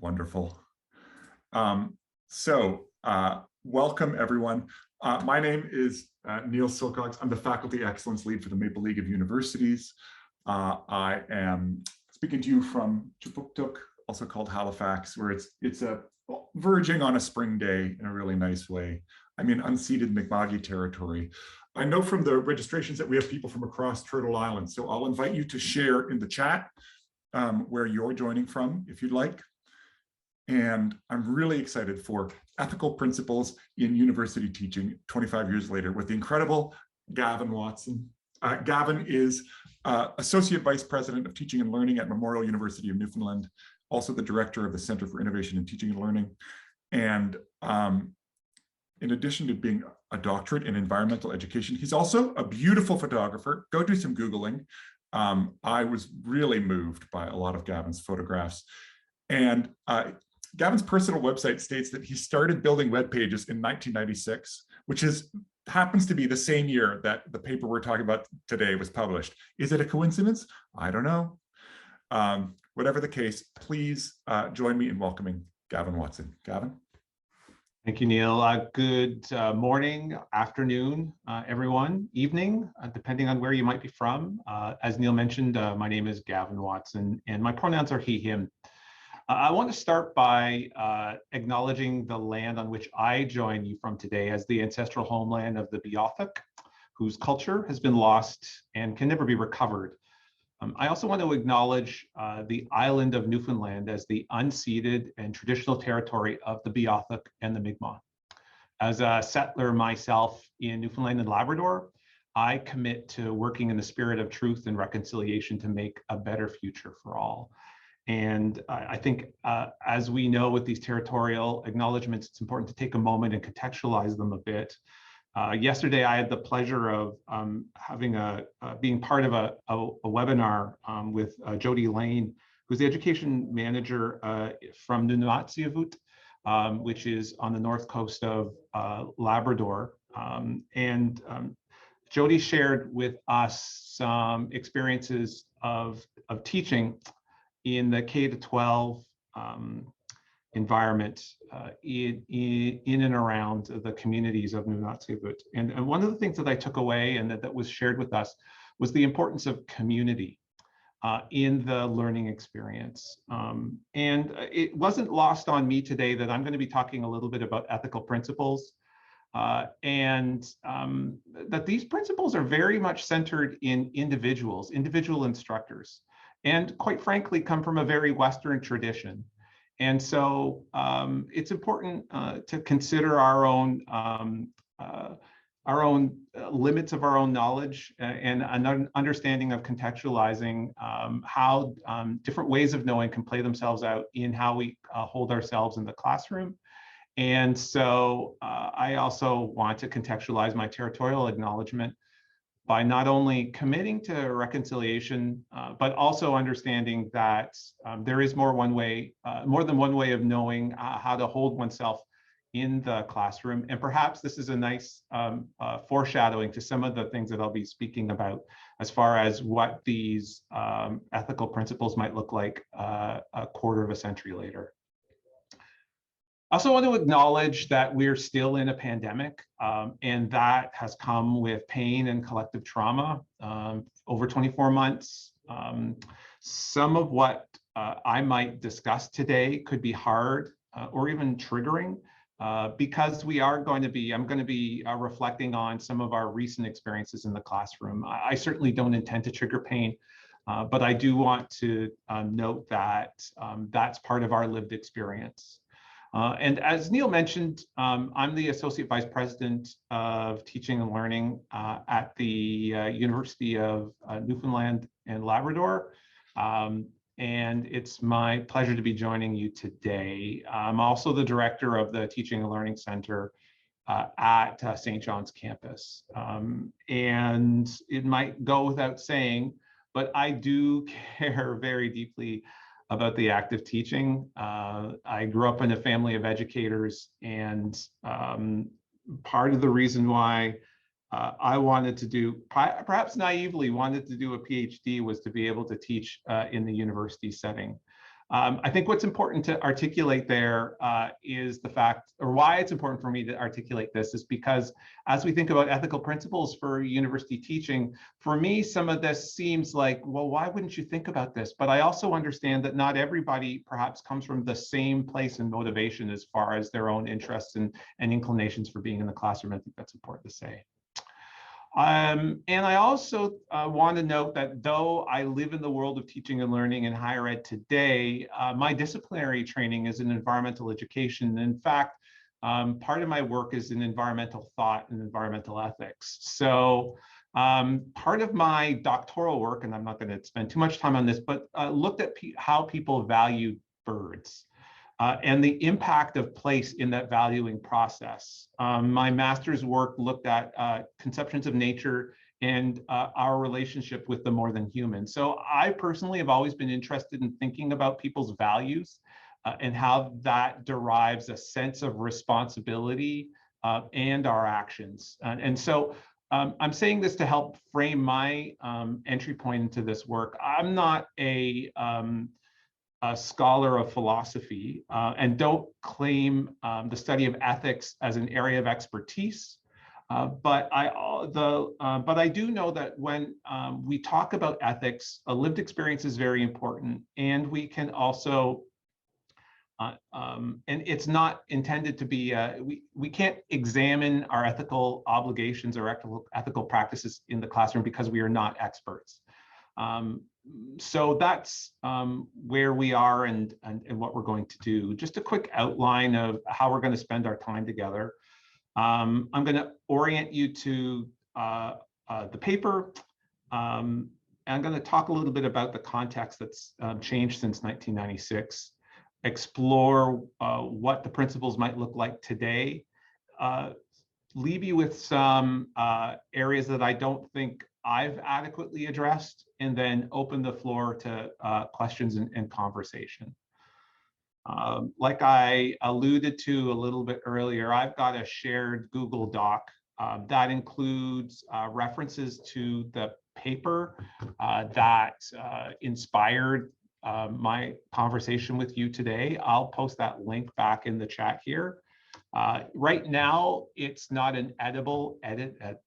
Wonderful. Welcome everyone. My name is Neil Silcox. I'm the Faculty Excellence Lead for the Maple League of Universities. I am speaking to you from Chupuktuk, also called Halifax, where it's verging on a spring day in a really nice way. I'm in unceded Mi'kmaq territory. I know from the registrations that we have people from across Turtle Island, so I'll invite you to share in the chat where you're joining from, if you'd like. And I'm really excited for ethical principles in university teaching 25 years later with the incredible Gavan Watson. Gavan is Associate Vice President of Teaching and Learning at Memorial University of Newfoundland, also the Director of the Center for Innovation in Teaching and Learning. And in addition to being a doctorate in environmental education, he's also a beautiful photographer. Go do some Googling. I was really moved by a lot of Gavan's photographs. And Gavan's personal website states that he started building web pages in 1996, which happens to be the same year that the paper we're talking about today was published. Is it a coincidence? I don't know. Whatever the case, please join me in welcoming Gavan Watson. Gavan? Thank you, Neil. Good morning, afternoon, everyone, evening, depending on where you might be from. As Neil mentioned, my name is Gavan Watson, and my pronouns are he, him. I want to start by acknowledging the land on which I join you from today as the ancestral homeland of the Beothuk, whose culture has been lost and can never be recovered. I also want to acknowledge the island of Newfoundland as the unceded and traditional territory of the Beothuk and the Mi'kmaq. As a settler myself in Newfoundland and Labrador, I commit to working in the spirit of truth and reconciliation to make a better future for all. And I think, as we know with these territorial acknowledgements, it's important to take a moment and contextualize them a bit. Yesterday, I had the pleasure of being part of a webinar with Jody Lane, who's the education manager from Nunatsiavut, which is on the north coast of Labrador. Jody shared with us some experiences of teaching in the K-12 environment in and around the communities of Nunatsiavut. And one of the things that I took away and that was shared with us was the importance of community in the learning experience. And it wasn't lost on me today that I'm going to be talking a little bit about ethical principles and that these principles are very much centered in individual instructors, and quite frankly, come from a very Western tradition. And so it's important to consider our own limits of our own knowledge and an understanding of contextualizing how different ways of knowing can play themselves out in how we hold ourselves in the classroom. And so I also want to contextualize my territorial acknowledgement by not only committing to reconciliation, but also understanding that there is more than one way of knowing how to hold oneself in the classroom. And perhaps this is a nice foreshadowing to some of the things that I'll be speaking about as far as what these ethical principles might look like a quarter of a century later. I also want to acknowledge that we're still in a pandemic, and that has come with pain and collective trauma over 24 months. Some of what I might discuss today could be hard or even triggering because I'm going to be reflecting on some of our recent experiences in the classroom. I certainly don't intend to trigger pain, but I do want to note that that's part of our lived experience. And as Neil mentioned, I'm the Associate Vice President of Teaching and Learning at the University of Newfoundland and Labrador. And it's my pleasure to be joining you today. I'm also the Director of the Teaching and Learning Center at St. John's campus. And it might go without saying, but I do care very deeply about the act of teaching. I grew up in a family of educators, and part of the reason why I wanted to do, perhaps naively wanted to do a PhD was to be able to teach in the university setting. I think what's important to articulate there is the fact, or why it's important for me to articulate this, is because as we think about ethical principles for university teaching, for me, some of this seems like, well, why wouldn't you think about this? But I also understand that not everybody perhaps comes from the same place and motivation as far as their own interests and inclinations for being in the classroom. I think that's important to say. And I also want to note that though I live in the world of teaching and learning in higher ed today, my disciplinary training is in environmental education. In fact, part of my work is in environmental thought and environmental ethics. So part of my doctoral work, and I'm not going to spend too much time on this, but looked at how people value birds. And the impact of place in that valuing process. My master's work looked at conceptions of nature and our relationship with the more than human. So I personally have always been interested in thinking about people's values and how that derives a sense of responsibility and our actions. And so I'm saying this to help frame my entry point into this work. I'm not a scholar of philosophy and don't claim the study of ethics as an area of expertise. But I do know that when we talk about ethics, a lived experience is very important, and we can also, and it's not intended to be, we can't examine our ethical obligations or ethical practices in the classroom because we are not experts. So that's where we are and what we're going to do. Just a quick outline of how we're going to spend our time together. I'm going to orient you to the paper. I'm going to talk a little bit about the context that's changed since 1996, explore what the principles might look like today, leave you with some areas that I don't think I've adequately addressed, and then open the floor to questions and conversation. Like I alluded to a little bit earlier, I've got a shared Google Doc that includes references to the paper that inspired my conversation with you today. I'll post that link back in the chat here. Right now, it's not an editable,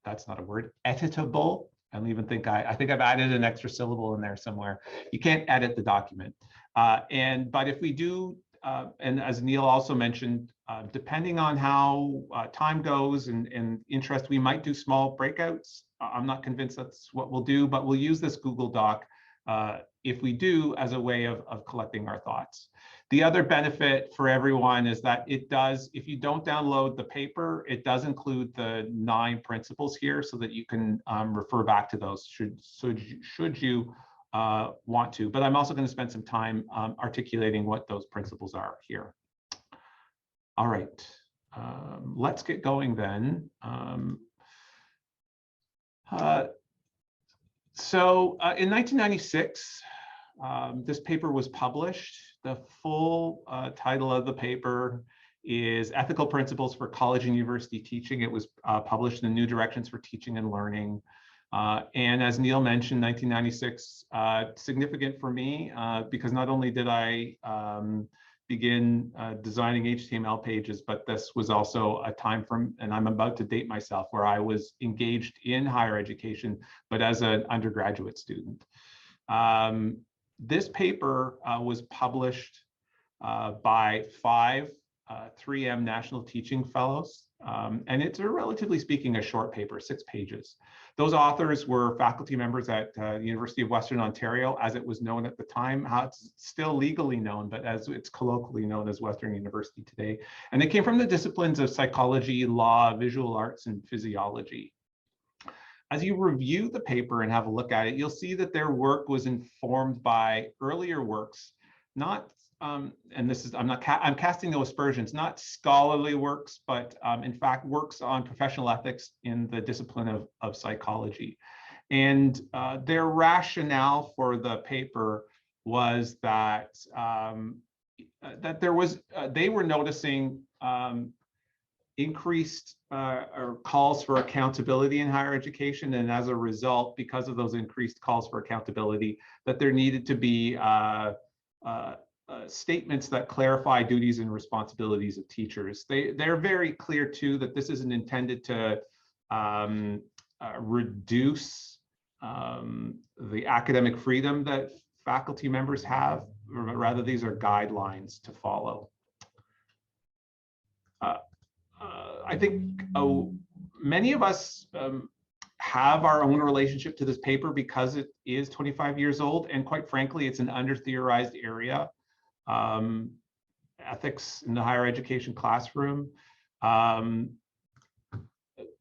that's not a word, editable. I don't even think I think I've added an extra syllable in there somewhere. You can't edit the document. But if we do, and as Neil also mentioned, depending on how time goes and interest, we might do small breakouts. I'm not convinced that's what we'll do, but we'll use this Google Doc if we do as a way of collecting our thoughts. The other benefit for everyone is that it does, if you don't download the paper, it does include the 9 principles here so that you can refer back to those should you want to. But I'm also going to spend some time articulating what those principles are here. All right, let's get going then. So in 1996, this paper was published. The full title of the paper is Ethical Principles for College and University Teaching. It was published in New Directions for Teaching and Learning. And as Neil mentioned, 1996, significant for me because not only did I begin designing HTML pages, but this was also a time from, and I'm about to date myself, where I was engaged in higher education, but as an undergraduate student. This paper was published by 5 3M National Teaching Fellows, and it's relatively speaking a short paper, 6 pages. Those authors were faculty members at the University of Western Ontario, as it was known at the time, how it's still legally known, but as it's colloquially known as Western University today. And they came from the disciplines of psychology, law, visual arts, and physiology. As you review the paper and have a look at it, you'll see that their work was informed by earlier works, not, and this is, I'm casting no aspersions, not scholarly works, but in fact, works on professional ethics in the discipline of psychology. And their rationale for the paper was that, that there was, they were noticing increased or calls for accountability in higher education, and as a result, because of those increased calls for accountability, that there needed to be statements that clarify duties and responsibilities of teachers. They're very clear too that this isn't intended to reduce the academic freedom that faculty members have. Rather, these are guidelines to follow. I think many of us have our own relationship to this paper because it is 25 years old, and quite frankly, it's an under-theorized area. Ethics in the higher education classroom.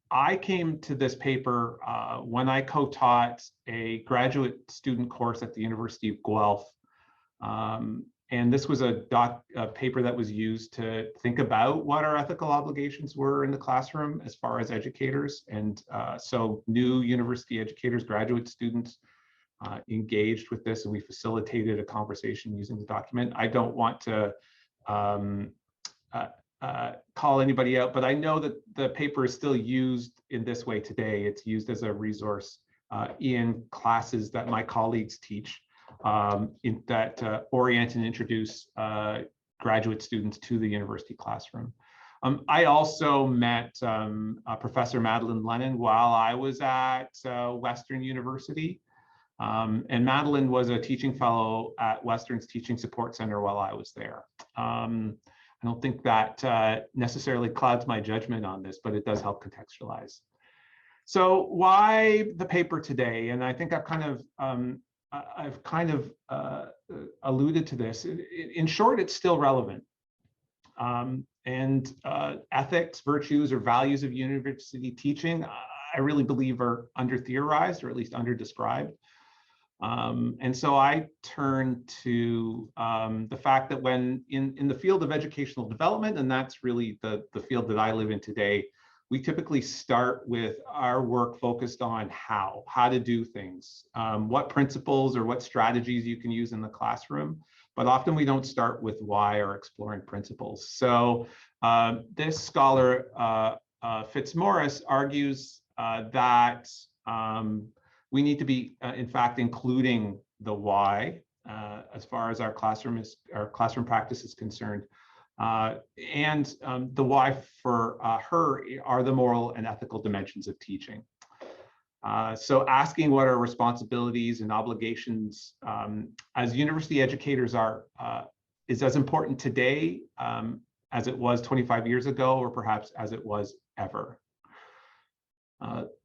I came to this paper when I co-taught a graduate student course at the University of Guelph. And this was a paper that was used to think about what our ethical obligations were in the classroom as far as educators. And so new university educators, graduate students engaged with this, and we facilitated a conversation using the document. I don't want to call anybody out, but I know that the paper is still used in this way today. It's used as a resource in classes that my colleagues teach that orient and introduce graduate students to the university classroom. I also met Professor Madeline Lennon while I was at Western University. And Madeline was a teaching fellow at Western's Teaching Support Center while I was there. I don't think that necessarily clouds my judgment on this, but it does help contextualize. So why the paper today? And I think I've kind of alluded to this. In short, it's still relevant. And ethics, virtues, or values of university teaching, I really believe are under-theorized, or at least under-described. And so I turn to the fact that when in the field of educational development, and that's really the field that I live in today, we typically start with our work focused on how to do things, what principles or what strategies you can use in the classroom, but often we don't start with why or exploring principles. So this scholar, FITZMAURICE, argues that we need to be, in fact, including the why as far as our classroom practice is concerned. And the why for her are the moral and ethical dimensions of teaching. So asking what our responsibilities and obligations as university educators are is as important today as it was 25 years ago, or perhaps as it was ever.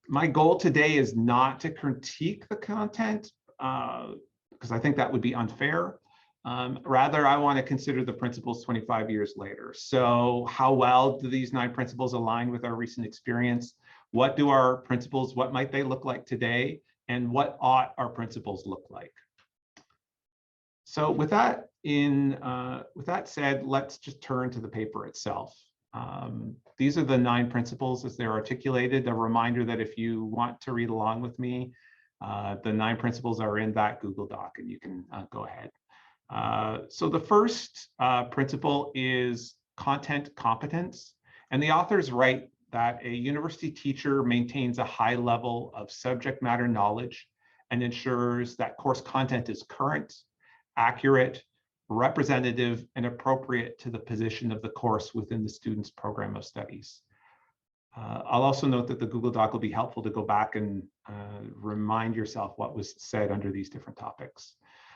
My goal today is not to critique the content, because I think that would be unfair. Rather, I want to consider the principles 25 years later. So how well do these 9 principles align with our recent experience? What do our principles, what might they look like today? And what ought our principles look like? So with that said, let's just turn to the paper itself. These are the 9 principles as they're articulated. A reminder that if you want to read along with me, the 9 principles are in that Google Doc, and you can go ahead. So the first principle is content competence. And the authors write that a university teacher maintains a high level of subject matter knowledge and ensures that course content is current, accurate, representative, and appropriate to the position of the course within the student's program of studies. I'll also note that the Google Doc will be helpful to go back and remind yourself what was said under these different topics.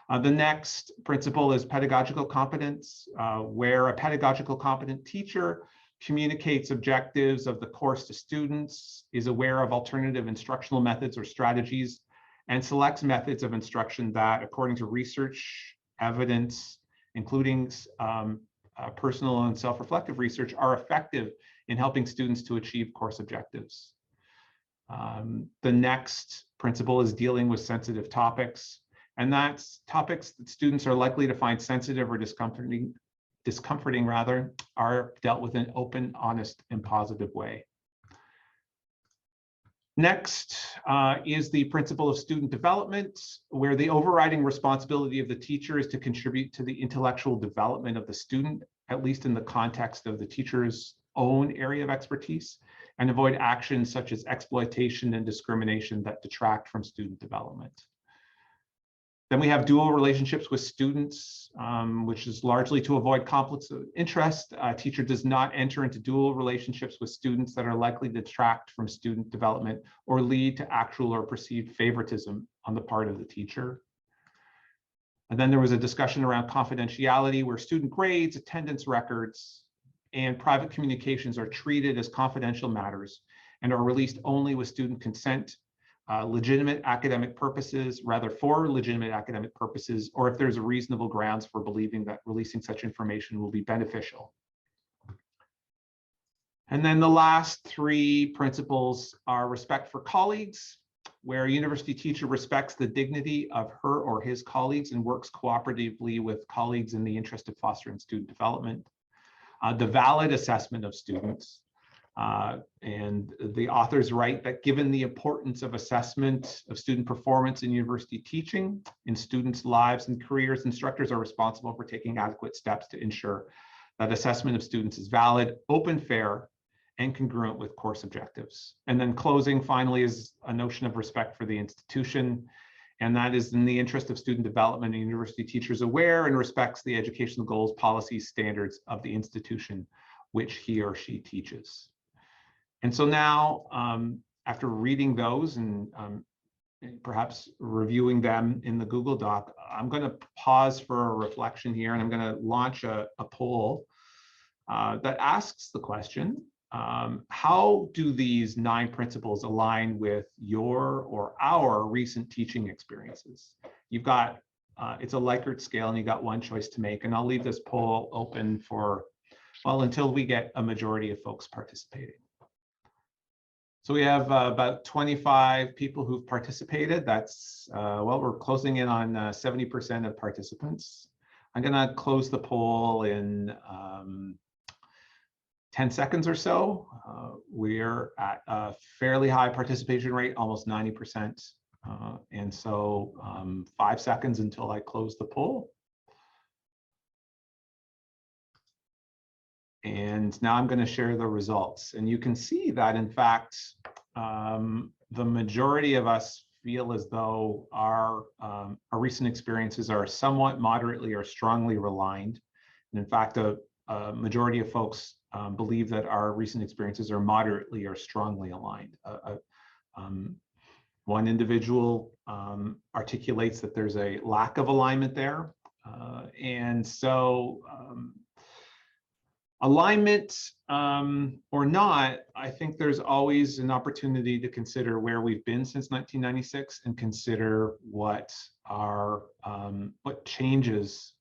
The next principle is pedagogical competence, where a pedagogical competent teacher communicates objectives of the course to students, is aware of alternative instructional methods or strategies, and selects methods of instruction that, according to research, evidence, including personal and self-reflective research, are effective in helping students to achieve course objectives. The next principle is dealing with sensitive topics, and that's topics that students are likely to find sensitive or discomforting rather, are dealt with in an open, honest, and positive way. Next is the principle of student development, where the overriding responsibility of the teacher is to contribute to the intellectual development of the student, at least in the context of the teacher's own area of expertise, and avoid actions such as exploitation and discrimination that detract from student development. Then we have dual relationships with students, which is largely to avoid conflicts of interest. A teacher does not enter into dual relationships with students that are likely to detract from student development or lead to actual or perceived favoritism on the part of the teacher. And then there was a discussion around confidentiality, where student grades, attendance records, and private communications are treated as confidential matters and are released only with student consent, legitimate academic purposes, rather for legitimate academic purposes, or if there's a reasonable grounds for believing that releasing such information will be beneficial. And then the last three principles are respect for colleagues, where a university teacher respects the dignity of her or his colleagues and works cooperatively with colleagues in the interest of fostering student development. The valid assessment of students. And the authors write that given the importance of assessment of student performance in university teaching, in students' lives and careers, instructors are responsible for taking adequate steps to ensure that assessment of students is valid, open, fair, and congruent with course objectives. And then closing, finally, is a notion of respect for the institution. And that is in the interest of student development and university teachers aware and respects the educational goals, policies, standards of the institution which he or she teaches. And so now, after reading those and perhaps reviewing them in the Google Doc, I'm going to pause for a reflection here, and I'm going to launch a poll that asks the question, how do these 9 principles align with your or our recent teaching experiences? You've got, it's a Likert scale, and you got one choice to make, and I'll leave this poll open for, well, until we get a majority of folks participating. So we have about 25 people who've participated. That's, well, we're closing in on 70% of participants. I'm gonna close the poll in 10 seconds or so. We're at a fairly high participation rate, almost 90%. And so 5 seconds until I close the poll. And now I'm going to share the results. And you can see that, in fact, the majority of us feel as though our recent experiences are somewhat moderately or strongly aligned. And in fact, a majority of folks believe that our recent experiences are moderately or strongly aligned. One individual articulates that there's a lack of alignment there. And so alignment or not, I think there's always an opportunity to consider where we've been since 1996 and consider what our what changes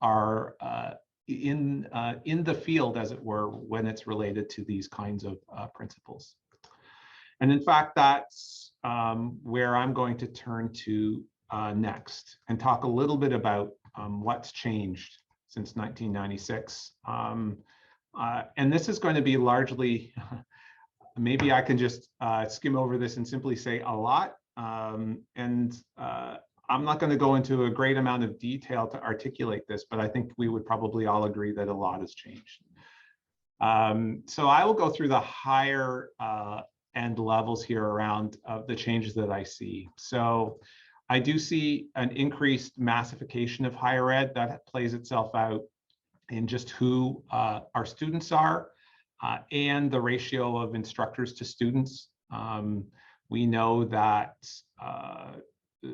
are in the field, as it were, when it's related to these kinds of principles. And in fact, that's where I'm going to turn to next and talk a little bit about what's changed since 1996. And this is going to be largely, maybe I can just skim over this and simply say a lot. I'm not going to go into a great amount of detail to articulate this, but I think we would probably all agree that a lot has changed. So I will go through the higher end levels here around the changes that I see. So I do see an increased massification of higher ed that plays itself out in just who our students are and the ratio of instructors to students. We know that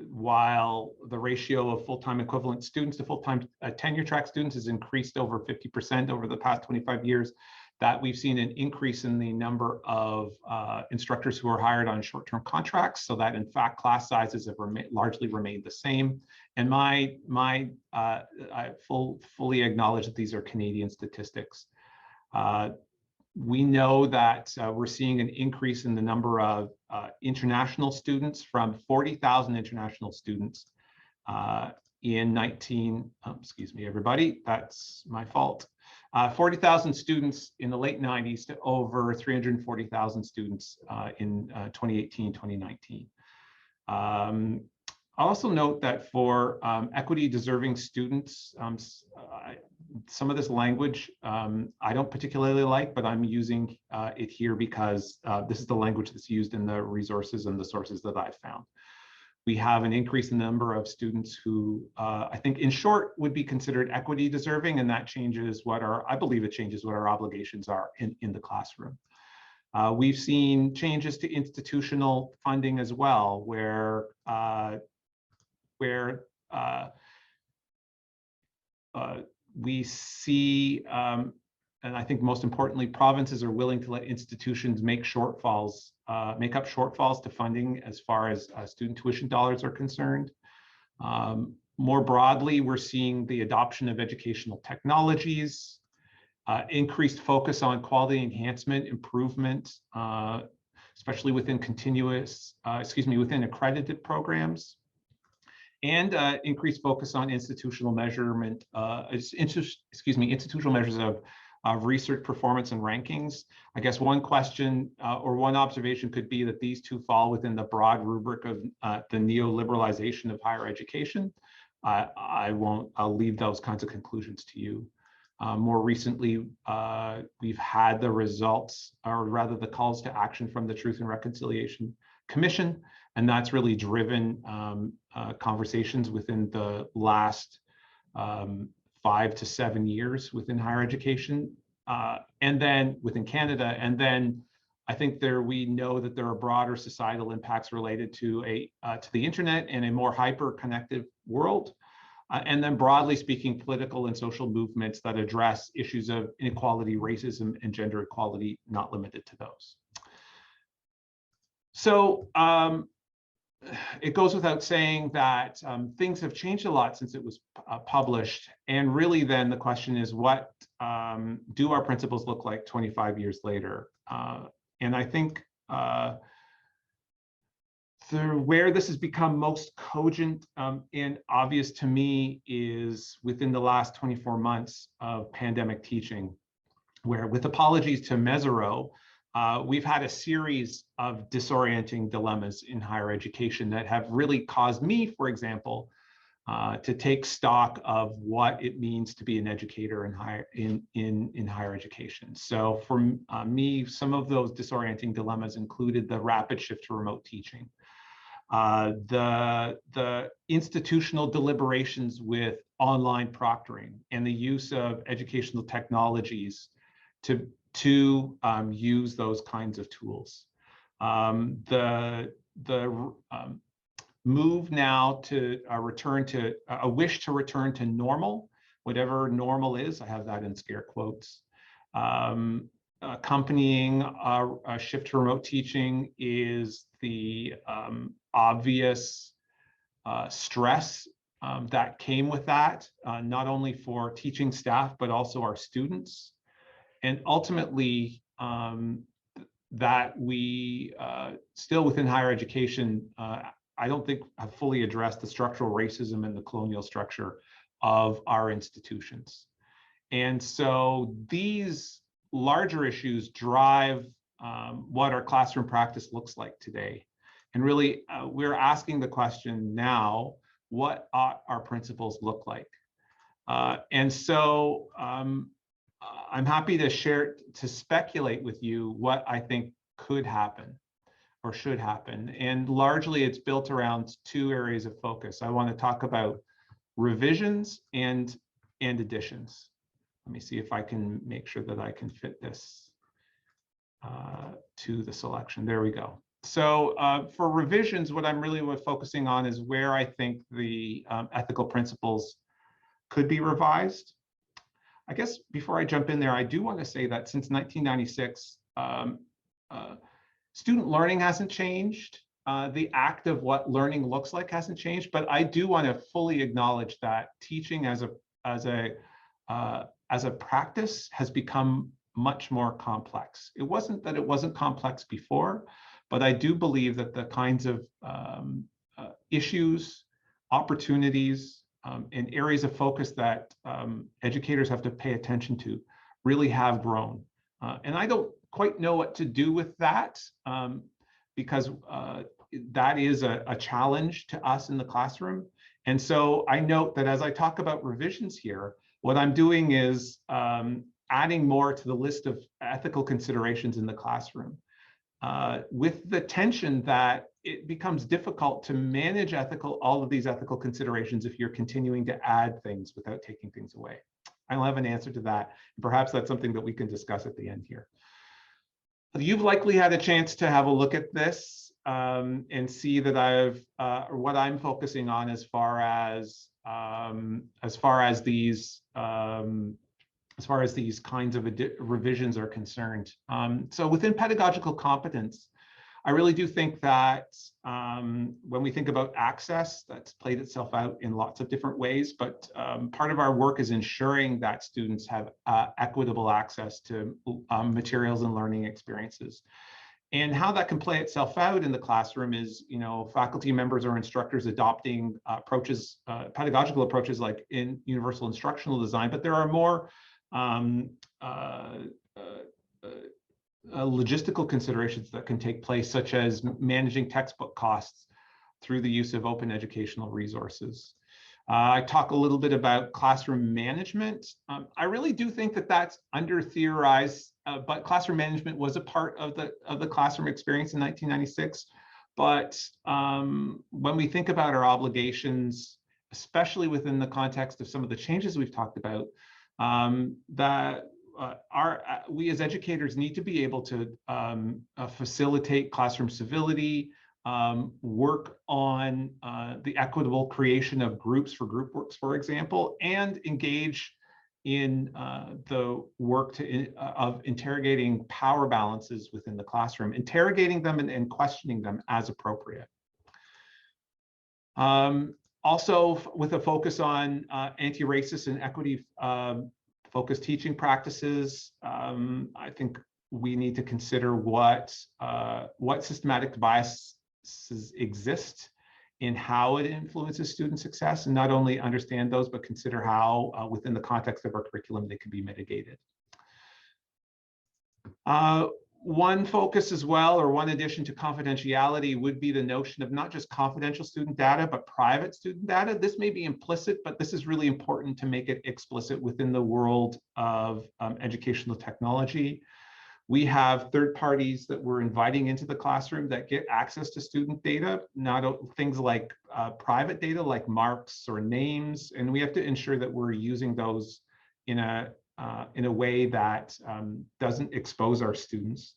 while the ratio of full-time equivalent students to full-time tenure track students has increased over 50% over the past 25 years, that we've seen an increase in the number of instructors who are hired on short-term contracts, so that in fact class sizes have largely remained the same. And I fully acknowledge that these are Canadian statistics. We know that we're seeing an increase in the number of international students, from 40,000 international students in excuse me, everybody, that's my fault. 40,000 students in the late 90s to over 340,000 students in 2018, 2019. I'll also note that for equity deserving students, some of this language I don't particularly like, but I'm using it here because this is the language that's used in the resources and the sources that I've found. We have an increase in the number of students who I think in short would be considered equity deserving, and that changes what I believe it changes what our obligations are in the classroom. We've seen changes to institutional funding as well, where we see, and I think most importantly, provinces are willing to let institutions make up shortfalls to funding as far as student tuition dollars are concerned. More broadly, we're seeing the adoption of educational technologies, increased focus on quality enhancement, improvement, especially within within accredited programs, and increased focus on institutional measurement, institutional measures of research performance and rankings. I guess one question or one observation could be that these two fall within the broad rubric of the neoliberalization of higher education. I'll leave those kinds of conclusions to you. More recently, we've had the results, or rather the calls to action from the Truth and Reconciliation Commission, and that's really driven conversations within the last 5 to 7 years within higher education, and then within Canada. And then I think we know that there are broader societal impacts related to the internet and a more hyper-connected world. And then broadly speaking, political and social movements that address issues of inequality, racism, and gender equality, not limited to those. So it goes without saying that things have changed a lot since it was published. And really then the question is, what do our principles look like 25 years later? And I think where this has become most cogent and obvious to me is within the last 24 months of pandemic teaching, where, with apologies to Mesereau, we've had a series of disorienting dilemmas in higher education that have really caused me, for example, to take stock of what it means to be an educator in higher education. So for me, some of those disorienting dilemmas included the rapid shift to remote teaching, the institutional deliberations with online proctoring and the use of educational technologies to use those kinds of tools. The move now to a wish to return to normal, whatever normal is, I have that in scare quotes. Accompanying a shift to remote teaching is the obvious stress that came with that, not only for teaching staff, but also our students. And ultimately, that we still within higher education, I don't think have fully addressed the structural racism and the colonial structure of our institutions. And so these larger issues drive what our classroom practice looks like today. And really, we're asking the question now, what ought our principles look like? And so I'm happy to speculate with you what I think could happen or should happen. And largely it's built around two areas of focus. I want to talk about revisions and additions. Let me see if I can make sure that I can fit this to the selection. There we go. So for revisions, what I'm really focusing on is where I think the ethical principles could be revised. I guess before I jump in there, I do want to say that since 1996, student learning hasn't changed. The act of what learning looks like hasn't changed, but I do want to fully acknowledge that teaching as a practice has become much more complex. It wasn't that it wasn't complex before, but I do believe that the kinds of issues, opportunities, and areas of focus that educators have to pay attention to really have grown. And I don't quite know what to do with that because that is a challenge to us in the classroom. And so I note that as I talk about revisions here, what I'm doing is adding more to the list of ethical considerations in the classroom. with the tension that it becomes difficult to manage all of these ethical considerations if you're continuing to add things without taking things away. I don't have an answer to that. Perhaps that's something that we can discuss at the end here. You've likely had a chance to have a look at this and see that what I'm focusing on as far as these kinds of revisions are concerned. So within pedagogical competence, I really do think that when we think about access, that's played itself out in lots of different ways, but part of our work is ensuring that students have equitable access to materials and learning experiences. And how that can play itself out in the classroom is, faculty members or instructors adopting approaches, pedagogical approaches like in universal instructional design, but there are more logistical considerations that can take place, such as managing textbook costs through the use of open educational resources. I talk a little bit about classroom management. I really do think that that's under-theorized, but classroom management was a part of the classroom experience in 1996. But when we think about our obligations, especially within the context of some of the changes we've talked about, we as educators need to be able to facilitate classroom civility, work on the equitable creation of groups for group works, for example, and engage in the work of interrogating power balances within the classroom, interrogating them and questioning them as appropriate. Also, with a focus on anti-racist and equity focused teaching practices, I think we need to consider what systematic biases exist in how it influences student success, and not only understand those, but consider how within the context of our curriculum they can be mitigated. One focus as well, or one addition to confidentiality, would be the notion of not just confidential student data, but private student data. This may be implicit, but this is really important to make it explicit within the world of educational technology. We have third parties that we're inviting into the classroom that get access to student data, not things like private data like marks or names, and we have to ensure that we're using those in a way that doesn't expose our students.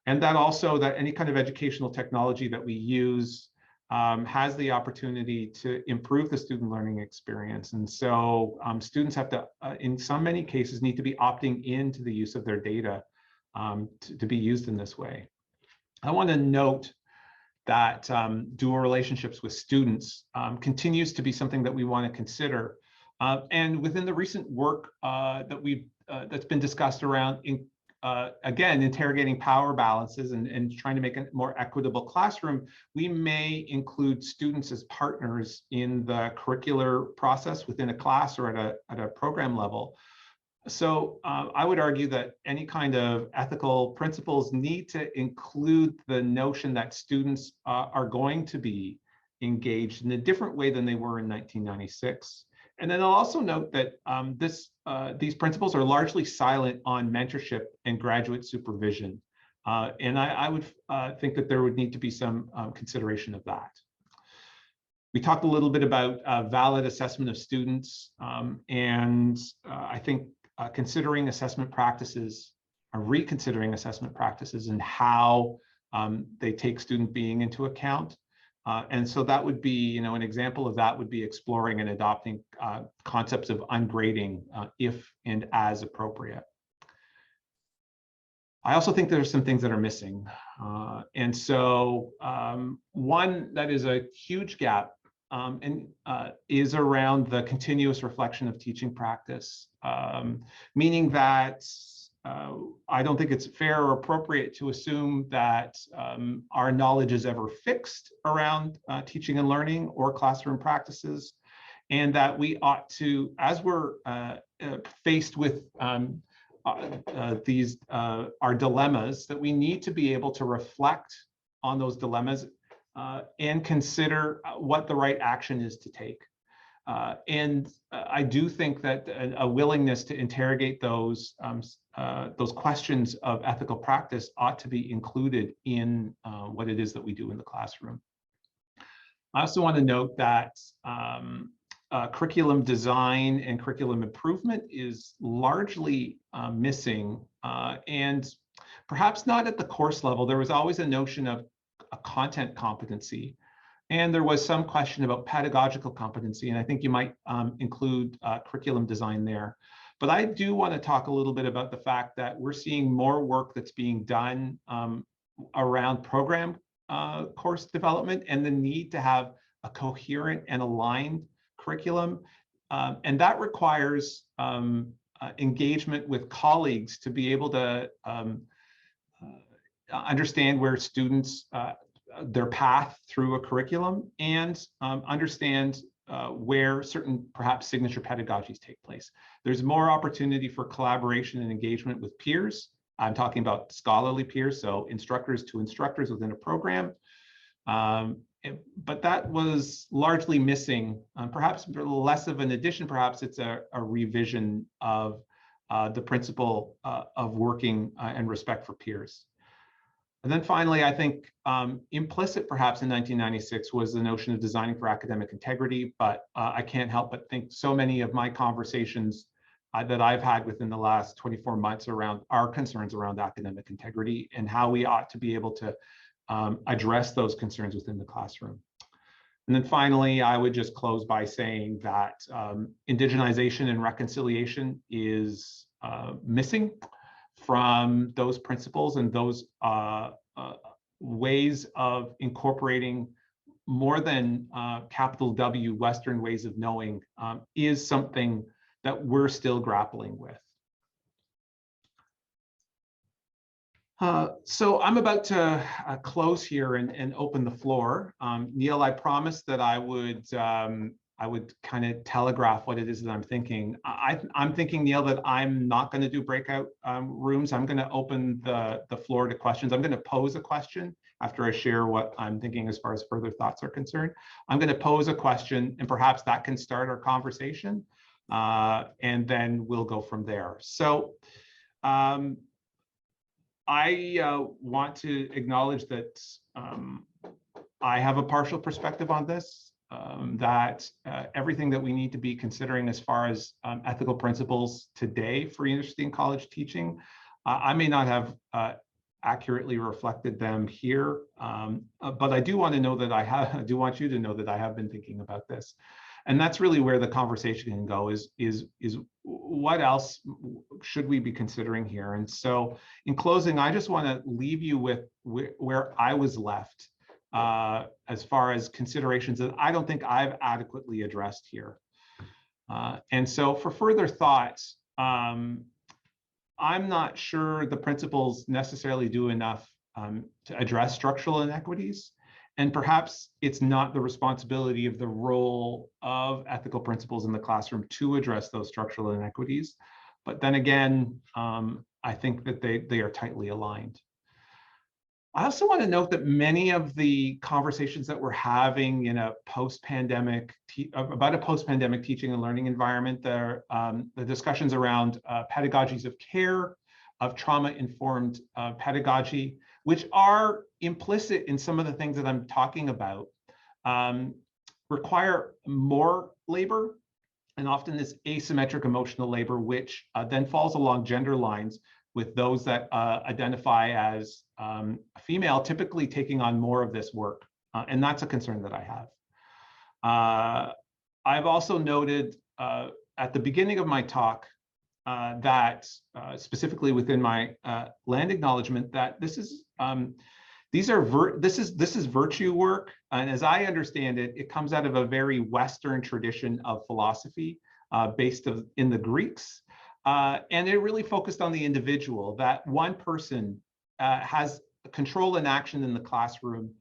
And that also that any kind of educational technology that we use has the opportunity to improve the student learning experience. And so students have to, in many cases, need to be opting into the use of their data to be used in this way. I want to note that dual relationships with students continues to be something that we want to consider. And within the recent work that's been discussed around, again, interrogating power balances and trying to make a more equitable classroom, we may include students as partners in the curricular process within a class or at a program level. So I would argue that any kind of ethical principles need to include the notion that students are going to be engaged in a different way than they were in 1996. And then I'll also note that these principles are largely silent on mentorship and graduate supervision. And I would think that there would need to be some consideration of that. We talked a little bit about valid assessment of students, and I think considering assessment practices, or reconsidering assessment practices and how they take student being into account. And so that would be, an example of that would be exploring and adopting concepts of ungrading if and as appropriate. I also think there are some things that are missing. And so one that is a huge gap is around the continuous reflection of teaching practice, meaning that I don't think it's fair or appropriate to assume that our knowledge is ever fixed around teaching and learning or classroom practices, and that we ought to, as we're faced with our dilemmas, that we need to be able to reflect on those dilemmas and consider what the right action is to take. I do think that a willingness to interrogate those questions of ethical practice ought to be included in what it is that we do in the classroom. I also want to note that curriculum design and curriculum improvement is largely missing, and perhaps not at the course level. There was always a notion of a content competency, and there was some question about pedagogical competency, and I think you might include curriculum design there. But I do want to talk a little bit about the fact that we're seeing more work that's being done around program course development and the need to have a coherent and aligned curriculum. And that requires engagement with colleagues to be able to understand where students, their path through a curriculum, and understand where certain perhaps signature pedagogies take place. There's more opportunity for collaboration and engagement with peers. I'm talking about scholarly peers, so instructors to instructors within a program. But that was largely missing, perhaps less of an addition, perhaps it's a revision of the principle of working and respect for peers. And then finally, I think implicit perhaps in 1996 was the notion of designing for academic integrity, but I can't help but think so many of my conversations that I've had within the last 24 months around our concerns around academic integrity and how we ought to be able to address those concerns within the classroom. And then finally, I would just close by saying that indigenization and reconciliation is missing from those principles and those ways of incorporating more than capital W Western ways of knowing is something that we're still grappling with. So I'm about to close here and open the floor. Neil, I promised that I would kind of telegraph what it is that I'm thinking. I'm thinking, Neil, that I'm not going to do breakout rooms. I'm going to open the floor to questions. I'm going to pose a question after I share what I'm thinking as far as further thoughts are concerned. I'm going to pose a question, and perhaps that can start our conversation, and then we'll go from there. So I want to acknowledge that I have a partial perspective on this, that everything that we need to be considering as far as ethical principles today for university and college teaching, I may not have accurately reflected them here, but I do want to know that I do want you to know that I have been thinking about this. And that's really where the conversation can go, is what else should we be considering here? And so in closing, I just want to leave you with where I was left as far as considerations that I don't think I've adequately addressed here. And so for further thoughts, I'm not sure the principles necessarily do enough to address structural inequities. And perhaps it's not the responsibility of the role of ethical principles in the classroom to address those structural inequities. But then again, I think that they are tightly aligned. I also want to note that many of the conversations that we're having in a post-pandemic, about a post-pandemic teaching and learning environment, the discussions around pedagogies of care, of trauma-informed pedagogy, which are implicit in some of the things that I'm talking about, require more labor, and often this asymmetric emotional labor, which then falls along gender lines with those that identify as female, typically taking on more of this work. And that's a concern that I have. I've also noted at the beginning of my talk that specifically within my land acknowledgement, that this is this is virtue work, and as I understand it, it comes out of a very Western tradition of philosophy based in the Greeks, and it really focused on the individual. That one person has control and action in the classroom,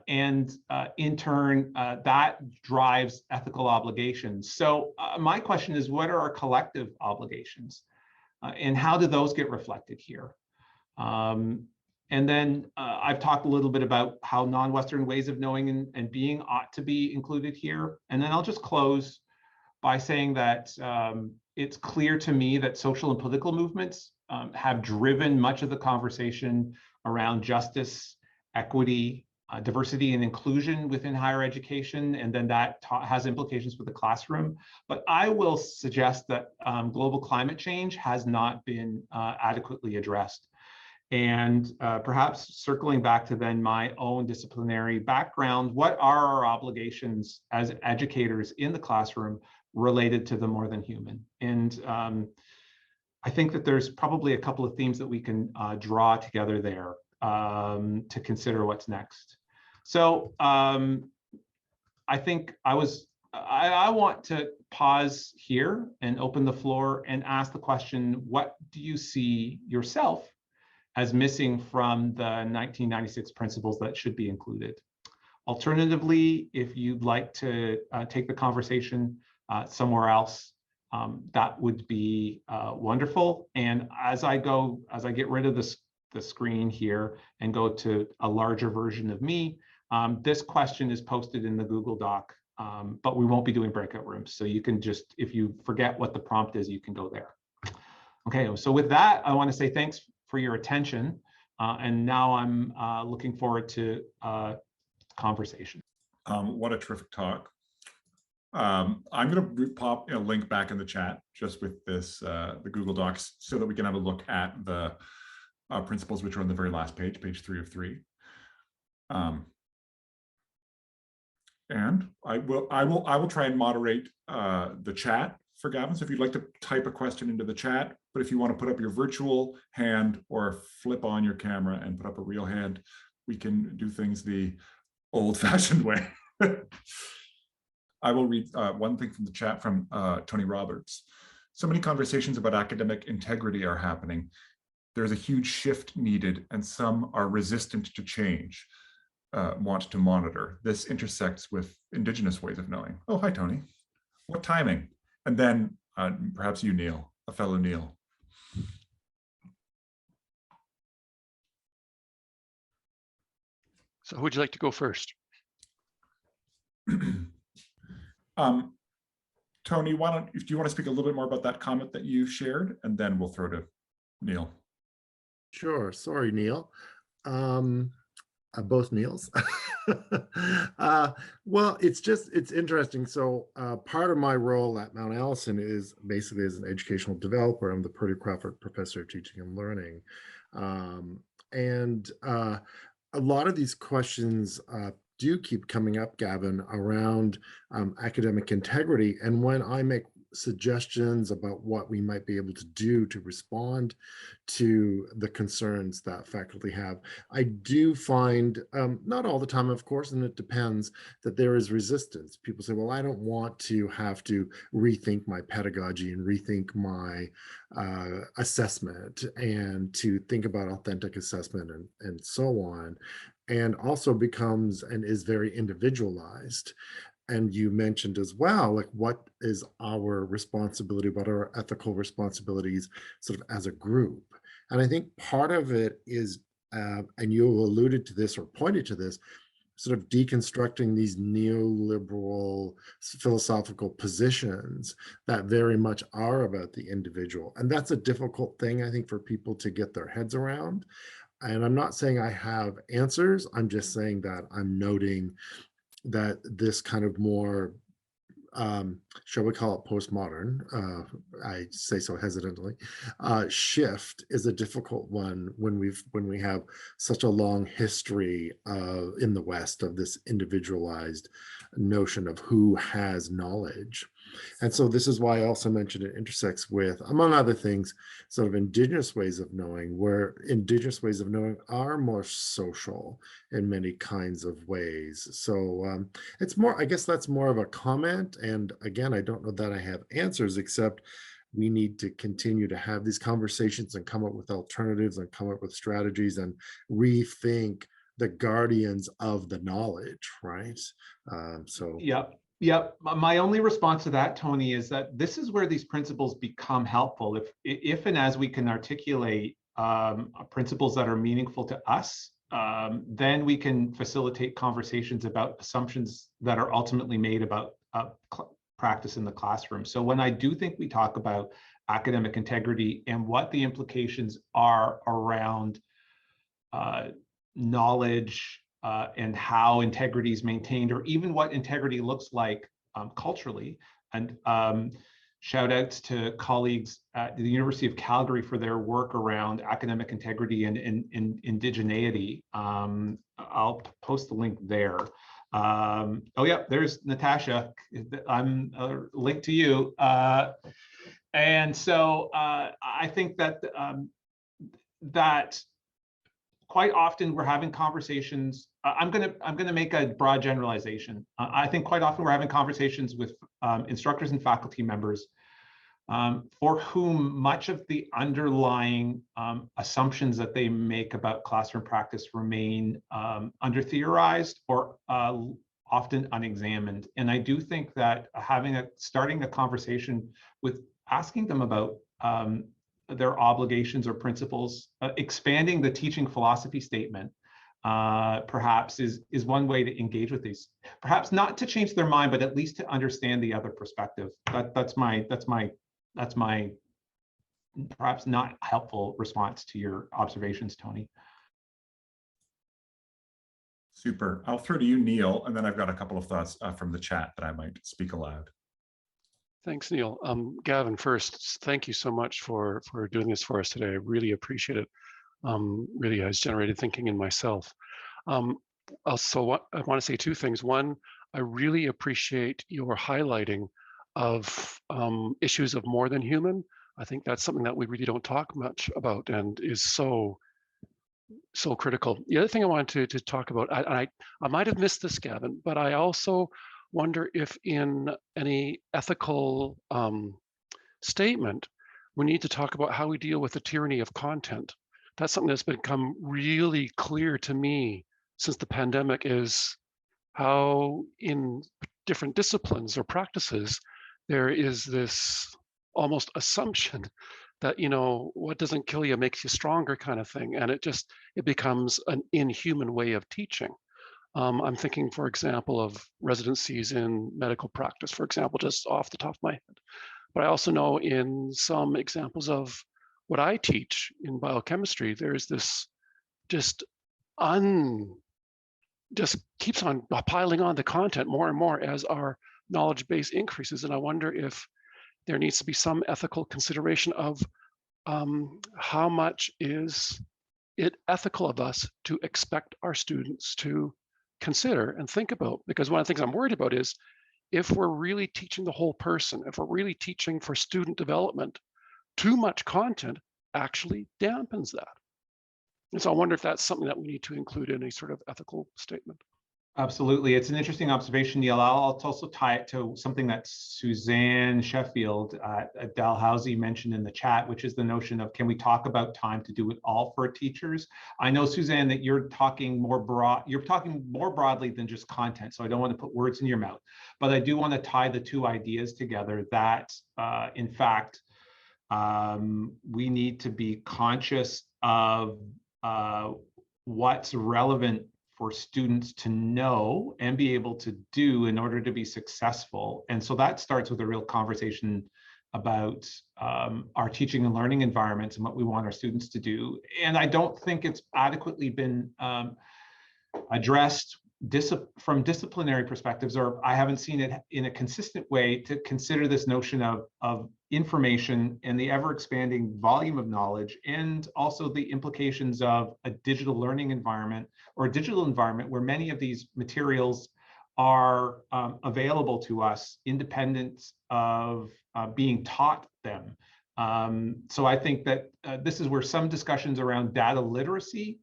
and in turn, that drives ethical obligations. So my question is, what are our collective obligations, and how do those get reflected here? And then I've talked a little bit about how non-Western ways of knowing and being ought to be included here. And then I'll just close by saying that it's clear to me that social and political movements have driven much of the conversation around justice, equity, diversity and inclusion within higher education, and then that has implications for the classroom. But I will suggest that global climate change has not been adequately addressed. And perhaps circling back to then my own disciplinary background, what are our obligations as educators in the classroom related to the more than human? And I think that there's probably a couple of themes that we can draw together there to consider what's next. So I think I want to pause here and open the floor and ask the question, what do you see yourself as missing from the 1996 principles that should be included? Alternatively, if you'd like to take the conversation somewhere else, that would be wonderful. And as I get rid of the screen here and go to a larger version of me, this question is posted in the Google Doc, but we won't be doing breakout rooms. So you can just, if you forget what the prompt is, you can go there. Okay, so with that, I want to say thanks for your attention. And now I'm looking forward to conversation. What a terrific talk. I'm going to pop a link back in the chat just with this, the Google Docs, so that we can have a look at the principles, which are on the very last page, page 3 of 3. And I will try and moderate the chat for Gavin. So if you'd like to type a question into the chat, but if you want to put up your virtual hand or flip on your camera and put up a real hand, we can do things the old-fashioned way. I will read one thing from the chat from Tony Roberts. So many conversations about academic integrity are happening. There's a huge shift needed, and some are resistant to change, want to monitor. This intersects with Indigenous ways of knowing. Oh, hi, Tony. What timing? And then perhaps you, Neil, a fellow Neil. So who would you like to go first? Tony, do you want to speak a little bit more about that comment that you shared, and then we'll throw to Neil. Sure. Sorry, Neil. Both Neils. Well, it's interesting. So part of my role at Mount Allison is basically as an educational developer. I'm the Purdy Crawford Professor of Teaching and Learning. And a lot of these questions do keep coming up, Gavin, around academic integrity. And when I make suggestions about what we might be able to do to respond to the concerns that faculty have, I do find, not all the time, of course, and it depends, that there is resistance. People say, well, I don't want to have to rethink my pedagogy and rethink my assessment and to think about authentic assessment and so on, and also becomes and is very individualized. And you mentioned as well, like, what is our responsibility, what are our ethical responsibilities sort of as a group? And I think part of it is, and you alluded to this or pointed to this, sort of deconstructing these neoliberal philosophical positions that very much are about the individual. And that's a difficult thing, I think, for people to get their heads around. And I'm not saying I have answers. I'm just saying that I'm noting that this kind of more, shall we call it postmodern, I say so hesitantly, shift is a difficult one when we have such a long history in the West of this individualized notion of who has knowledge. And so this is why I also mentioned it intersects with, among other things, sort of Indigenous ways of knowing, where Indigenous ways of knowing are more social in many kinds of ways. So it's more, I guess that's more of a comment. And again, I don't know that I have answers, except we need to continue to have these conversations and come up with alternatives and come up with strategies and rethink the guardians of the knowledge, right? Yep. My only response to that, Tony, is that this is where these principles become helpful. If and as we can articulate principles that are meaningful to us, then we can facilitate conversations about assumptions that are ultimately made about practice in the classroom. So when I do think we talk about academic integrity and what the implications are around knowledge and how integrity is maintained, or even what integrity looks like culturally. And shout outs to colleagues at the University of Calgary for their work around academic integrity and indigeneity. I'll post the link there. Oh yeah, there's Natasha. I'm linked to you. And so I think that that quite often we're having conversations. I'm gonna make a broad generalization. I think quite often we're having conversations with instructors and faculty members for whom much of the underlying assumptions that they make about classroom practice remain under-theorized or often unexamined. And I do think that starting a conversation with asking them about their obligations or principles, expanding the teaching philosophy statement, perhaps is one way to engage with these. Perhaps not to change their mind, but at least to understand the other perspective. That's my perhaps not helpful response to your observations, Tony. Super. I'll throw to you, Neil, and then I've got a couple of thoughts from the chat that I might speak aloud. Thanks, Neil. Gavin, first, thank you so much for doing this for us today. I really appreciate it. Really has generated thinking in myself. Also, I want to say two things. One, I really appreciate your highlighting of issues of more than human. I think that's something that we really don't talk much about and is so critical. The other thing I wanted to talk about, I might have missed this, Gavin, but I also wonder if in any ethical statement, we need to talk about how we deal with the tyranny of content. That's something that's become really clear to me since the pandemic, is how in different disciplines or practices, there is this almost assumption that, you know, what doesn't kill you makes you stronger kind of thing. And it becomes an inhuman way of teaching. I'm thinking, for example, of residencies in medical practice, for example, just off the top of my head. But I also know in some examples of what I teach in biochemistry, there's this just keeps on piling on the content more and more as our knowledge base increases. And I wonder if there needs to be some ethical consideration of how much is it ethical of us to expect our students to consider and think about. Because one of the things I'm worried about is if we're really teaching the whole person, if we're really teaching for student development, too much content actually dampens that. And so I wonder if that's something that we need to include in a sort of ethical statement. Absolutely. It's an interesting observation, Neil. I'll also tie it to something that Suzanne Sheffield at Dalhousie mentioned in the chat, which is the notion of, can we talk about time to do it all for teachers? I know, Suzanne, that you're talking more broadly than just content, so I don't want to put words in your mouth. But I do want to tie the two ideas together that, in fact, we need to be conscious of what's relevant for students to know and be able to do in order to be successful. And so that starts with a real conversation about our teaching and learning environments and what we want our students to do. And I don't think it's adequately been addressed from disciplinary perspectives, or I haven't seen it in a consistent way to consider this notion of information and the ever-expanding volume of knowledge, and also the implications of a digital learning environment or a digital environment where many of these materials are available to us independent of being taught them. So I think that this is where some discussions around data literacy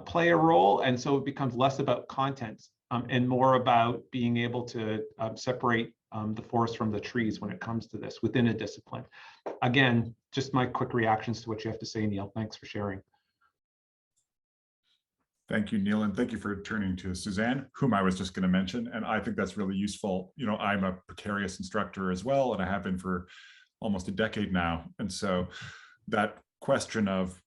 play a role, and so it becomes less about content and more about being able to separate the forest from the trees when it comes to this within a discipline. Again, just my quick reactions to what you have to say, Neil. Thanks for sharing. Thank you, Neil, and thank you for turning to Suzanne, whom I was just going to mention. And I think that's really useful. You know, I'm a precarious instructor as well, and I have been for almost a decade now. And so that question of,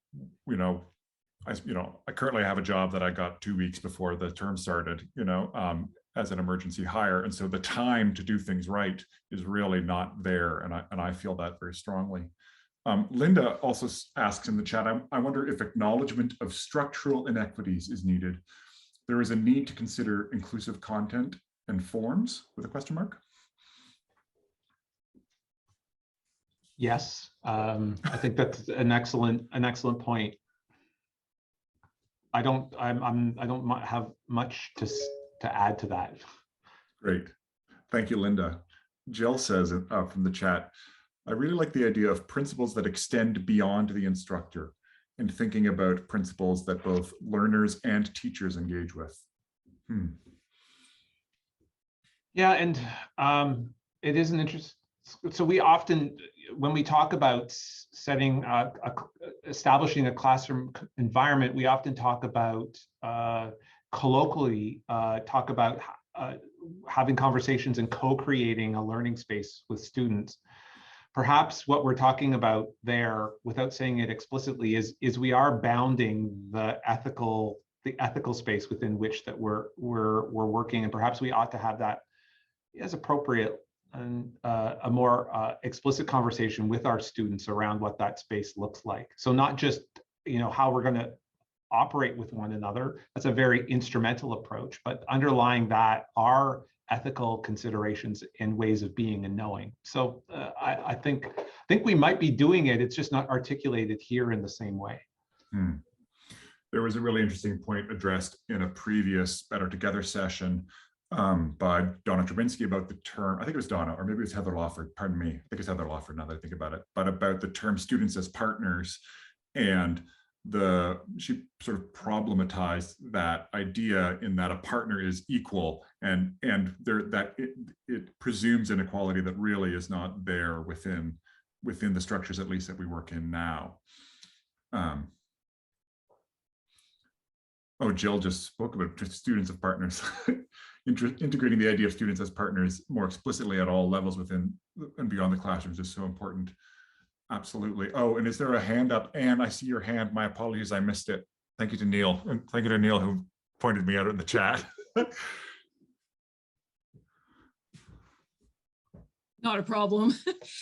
I currently have a job that I got 2 weeks before the term started, as an emergency hire. And so the time to do things right is really not there. And I feel that very strongly. Linda also asks in the chat, I wonder if acknowledgement of structural inequities is needed. There is a need to consider inclusive content and forms with a question mark. Yes, I think that's an excellent point. I don't have much to add to that. Great, thank you, Linda. Jill says from the chat, I really like the idea of principles that extend beyond the instructor and thinking about principles that both learners and teachers engage with. Yeah, and it is an interest. So we often, when we talk about establishing a classroom environment, we often talk about colloquially talk about having conversations and co-creating a learning space with students. Perhaps what we're talking about there, without saying it explicitly, is we are bounding the ethical space within which that we're working, and perhaps we ought to have that as appropriate and a more explicit conversation with our students around what that space looks like. So not just how we're going to operate with one another. That's a very instrumental approach, but underlying that are ethical considerations and ways of being and knowing. So I think we might be doing it. It's just not articulated here in the same way. There was a really interesting point addressed in a previous Better Together session by Donna Trubinsky about the term, I think it was Donna, or maybe it was Heather Lawford, pardon me, I think it's Heather Lawford now that I think about it, but about the term students as partners. And she sort of problematized that idea in that a partner is equal, and that it presumes inequality that really is not there within the structures, at least that we work in now. Oh, Jill just spoke about students as partners. Integrating the idea of students as partners more explicitly at all levels within and beyond the classrooms is so important. Absolutely. Oh, and is there a hand up? Anne, I see your hand. My apologies, I missed it. Thank you to Neil. And thank you to Neil who pointed me out in the chat. Not a problem,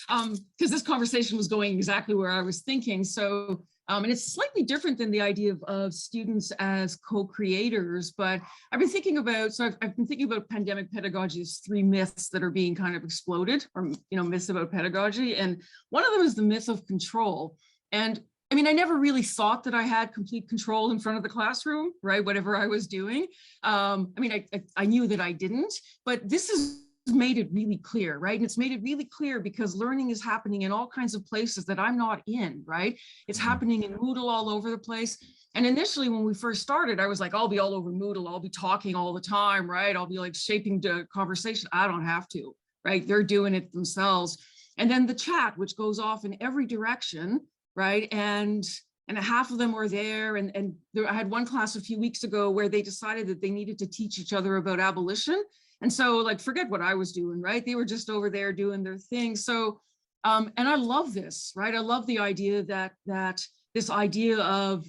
because this conversation was going exactly where I was thinking. So, and it's slightly different than the idea of students as co-creators, but I've been thinking about, I've been thinking about pandemic pedagogy as 3 myths that are being kind of exploded, or, myths about pedagogy. And one of them is the myth of control. And I mean, I never really thought that I had complete control in front of the classroom, right? Whatever I was doing. I mean, I knew that I didn't, but this is made it really clear, right? And it's made it really clear because learning is happening in all kinds of places that I'm not in, right? It's happening in Moodle all over the place. And initially when we first started, I was like, I'll be all over Moodle, I'll be talking all the time, right? I'll be like shaping the conversation. I don't have to, right? They're doing it themselves. And then the chat, which goes off in every direction, right? And half of them were there. And I had one class a few weeks ago where they decided that they needed to teach each other about abolition. And so like, forget what I was doing, right? They were just over there doing their thing. So, and I love this, right? I love the idea that this idea of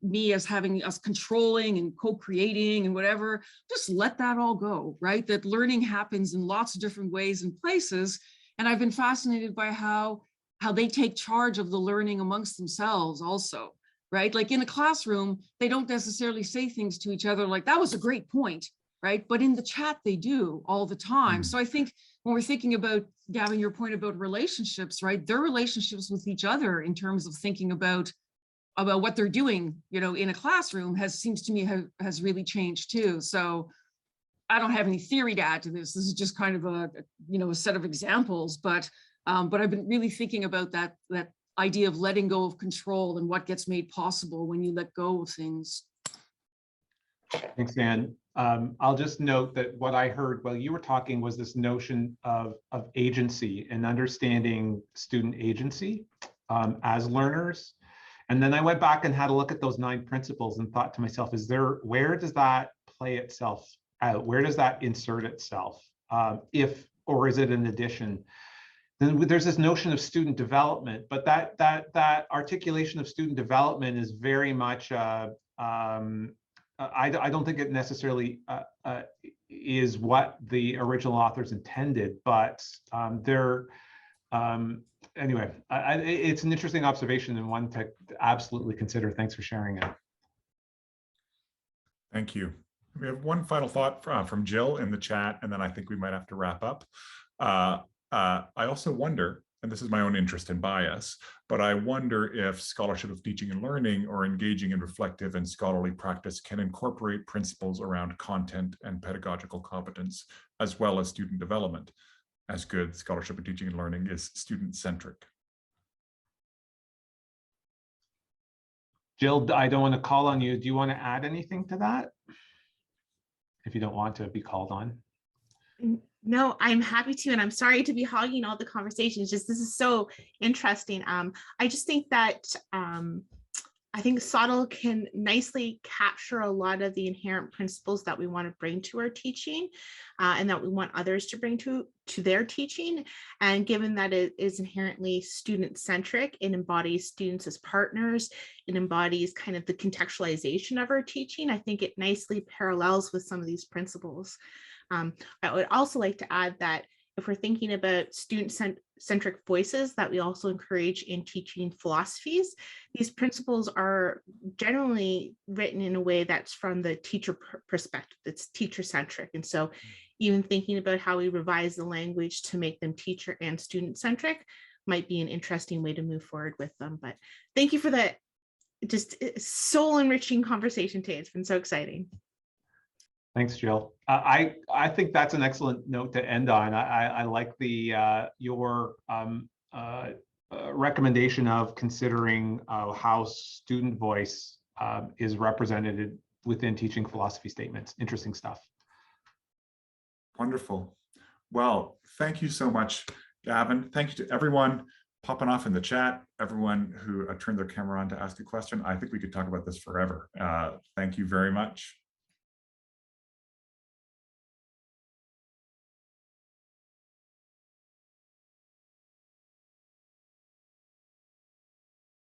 me as having us controlling and co-creating and whatever, just let that all go, right? That learning happens in lots of different ways and places. And I've been fascinated by how they take charge of the learning amongst themselves also, right? Like in a classroom, they don't necessarily say things to each other like, that was a great point, right? But in the chat, they do all the time. So I think when we're thinking about, Gavin, your point about relationships, right? Their relationships with each other in terms of thinking about what they're doing, in a classroom seems to me has really changed too. So I don't have any theory to add to this. This is just kind of a set of examples, but I've been really thinking about that idea of letting go of control and what gets made possible when you let go of things. Thanks, Anne. I'll just note that what I heard while you were talking was this notion of agency and understanding student agency as learners. And then I went back and had a look at those 9 principles and thought to myself, where does that play itself out? Where does that insert itself? Or is it an addition? Then there's this notion of student development, but that articulation of student development is very much I don't think it necessarily is what the original authors intended, but anyway, it's an interesting observation and one to absolutely consider. Thanks for sharing it. Thank you. We have one final thought from Jill in the chat, and then I think we might have to wrap up. I also wonder, and this is my own interest and bias, but I wonder if scholarship of teaching and learning or engaging in reflective and scholarly practice can incorporate principles around content and pedagogical competence, as well as student development, as good scholarship of teaching and learning is student-centric. Jill, I don't want to call on you. Do you want to add anything to that? If you don't want to be called on. No, I'm happy to, and I'm sorry to be hogging all the conversations. Just this is so interesting. I just think that I think SOTL can nicely capture a lot of the inherent principles that we want to bring to our teaching and that we want others to bring to their teaching. And given that it is inherently student-centric, it embodies students as partners, it embodies kind of the contextualization of our teaching. I think it nicely parallels with some of these principles. I would also like to add that if we're thinking about student-centric voices that we also encourage in teaching philosophies, these principles are generally written in a way that's from the teacher perspective, it's teacher-centric. And so even thinking about how we revise the language to make them teacher and student-centric might be an interesting way to move forward with them. But thank you for that just soul-enriching conversation today. It's been so exciting. Thanks, Jill. I think that's an excellent note to end on. I like the your recommendation of considering how student voice is represented within teaching philosophy statements. Interesting stuff. Wonderful. Well, thank you so much, Gavin. Thank you to everyone popping off in the chat, everyone who turned their camera on to ask a question. I think we could talk about this forever. Thank you very much.